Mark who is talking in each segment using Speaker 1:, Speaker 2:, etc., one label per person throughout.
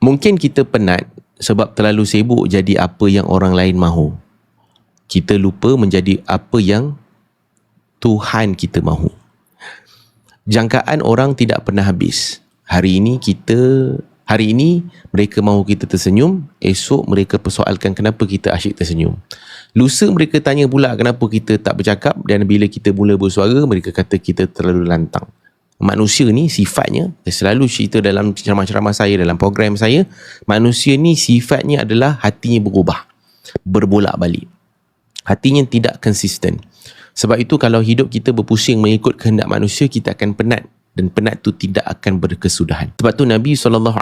Speaker 1: Mungkin kita penat sebab terlalu sibuk jadi apa yang orang lain mahu. Kita lupa menjadi apa yang Tuhan kita mahu. Jangkaan orang tidak pernah habis. Hari ini mereka mahu kita tersenyum, esok mereka persoalkan kenapa kita asyik tersenyum. Lusa mereka tanya pula kenapa kita tak bercakap, dan bila kita mula bersuara, mereka kata kita terlalu lantang. Manusia ni sifatnya, saya selalu cerita dalam ceramah-ceramah saya, dalam program saya, manusia ni sifatnya adalah hatinya berubah, berbolak-balik. Hatinya tidak konsisten. Sebab itu kalau hidup kita berpusing mengikut kehendak manusia, kita akan penat, dan penat tu tidak akan berkesudahan. Sebab tu Nabi SAW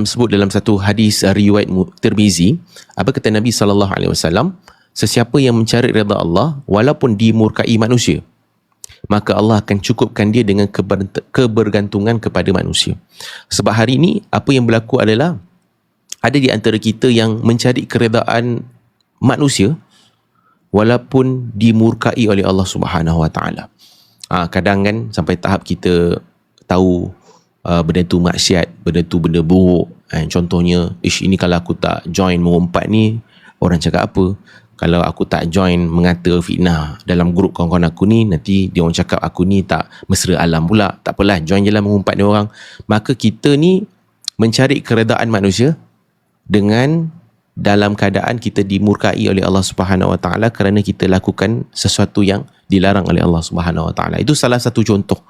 Speaker 1: sebut dalam satu hadis riwayat Tirmizi, apa kata Nabi SAW? Sesiapa yang mencari redha Allah walaupun dimurkai manusia, maka Allah akan cukupkan dia dengan kebergantungan kepada manusia. Sebab hari ini apa yang berlaku adalah ada di antara kita yang mencari keredaan manusia walaupun dimurkai oleh Allah Subhanahu Wa Taala. Kadang kan sampai tahap kita tahu benda tu maksiat, benda tu benda buruk. Contohnya, ini kalau aku tak join mengumpat ni, orang cakap apa? Kalau aku tak join mengata fitnah dalam grup kawan-kawan aku ni, nanti dia orang cakap aku ni tak mesra alam pula. Tak apalah, join je lah mengumpat dia orang. Maka kita ni mencari keredaan manusia dengan dalam keadaan kita dimurkai oleh Allah Subhanahu Wa Taala kerana kita lakukan sesuatu yang dilarang oleh Allah Subhanahu Wa Taala. Itu salah satu contoh